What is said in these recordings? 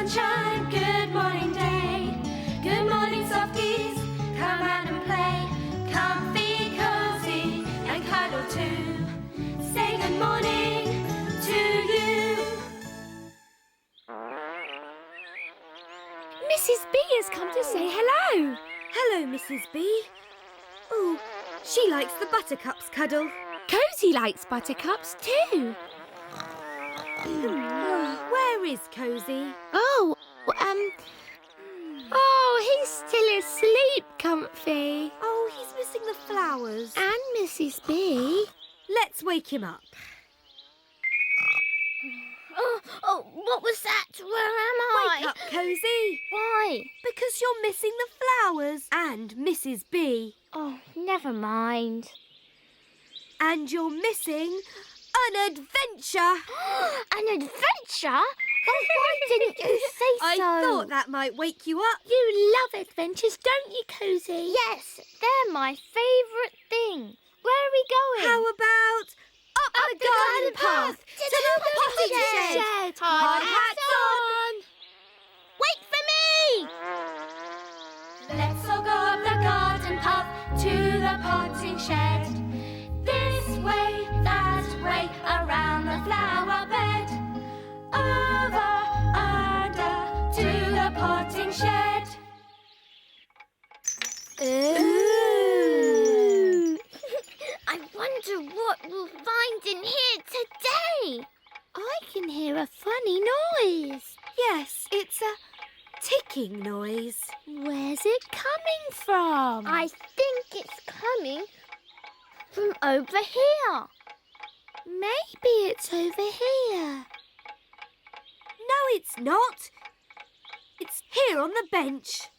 sunshine, good morning day. Good morning, Softies, come out and play. Comfy, cozy, and cuddle too. Say good morning to you. Mrs. B has come to say hello. Hello, Mrs. B. Oh, she likes the buttercups, Cuddle. Cosy likes buttercups too. Where is Cosy? Oh, he's still asleep, Comfy. Oh, he's missing the flowers. And Mrs. B. Let's wake him up. Oh, what was that? Where am I? Wake up, Cosy. Why? Because you're missing the flowers and Mrs. B. Oh, never mind. And you're missing an adventure. An adventure? Oh, why didn't you say so? I thought that might wake you up. You love adventures, don't you, Cosy? Yes, they're my favourite thing. Where are we going? How about up the garden path to the potting shed? Hard hats on. Wait for me! Let's all go up the garden path to the potting shed. This way, that way, around the flower bed. Over, under, to the potting shed. Ooh. I wonder what we'll find in here today. I can hear a funny noise. Yes, it's a ticking noise. Where's it coming from? I think it's coming from over here. Maybe it's over here. No, it's not. It's here on the bench.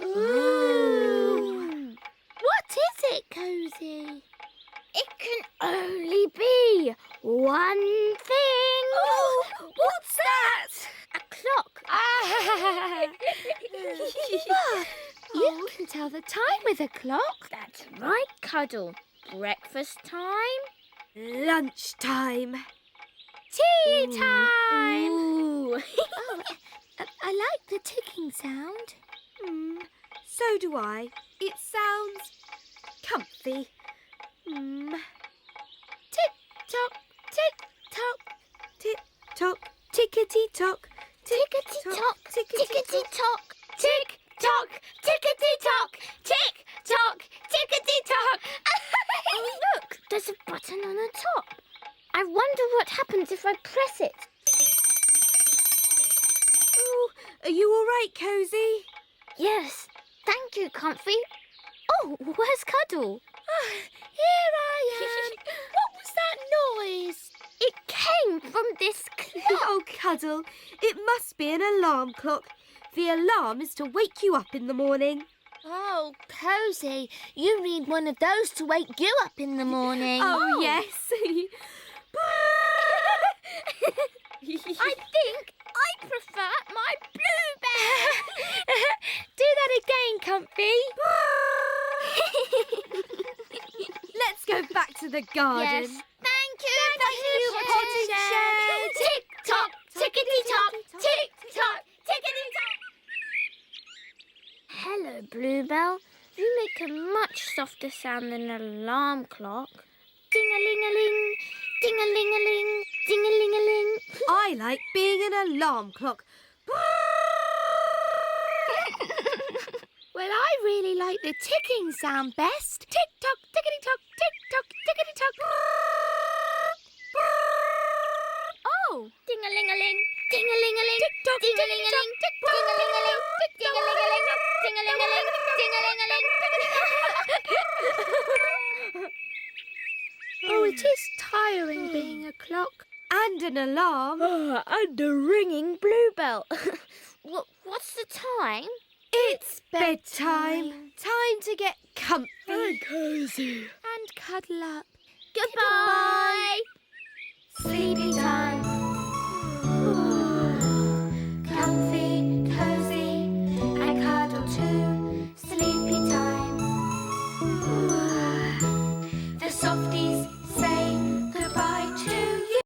Ooh. What is it, Cosy? It can only be one thing. Oh, what's that? A clock. You can tell the time with a clock. That's right, Cuddle. Breakfast time. Lunchtime. Tea time. Ooh. I like the ticking sound. So do I. It sounds comfy. Tick-tock, tick-tock. Tick-tock, tickety-tock. Tickety-tock, tickety-tock. Tick-tock, tickety-tock. Tick-tock, tickety-tock. Oh, look, there's a button on the top. I wonder what happens if I press it. Oh, are you all right, Cosy? Yes, thank you, Comfy. Oh, where's Cuddle? Here I am. What was that noise? It came from this clock. Oh, Cuddle, it must be an alarm clock. The alarm is to wake you up in the morning. Oh, Cosy, you need one of those to wake you up in the morning. Oh, yes. I think I prefer my bluebell. Do that again, Comfy. Let's go back to the garden. Yes, thank you, potting shed. Tick-tock, tickety-tock, tick-tock, tickety-tock. Hello, Bluebell. You make a much softer sound than an alarm clock. Ding-a-ling-a-ling, ding-a-ling-a-ling, ding-a-ling-a-ling. I like being an alarm clock. Well, I really like the ticking sound best. Tick-tock, tickety-tock, tick-tock, tickety-tock. Oh, Ding-a-ling-a-ling, ding-a-ling-a-ling, tick-tock, ding-a-ling-a-ling, tick-tock, ding-a-ling-a-ling, ding-a-ling-a-ling, ding-a-ling-a-ling, ding-a-ling-a-ling. oh, it is tiring being a clock. And an alarm. And a ringing bluebell. What's the time? It's bedtime. Time to get comfy. Cosy. And cuddle up. Goodbye. Sleepy time.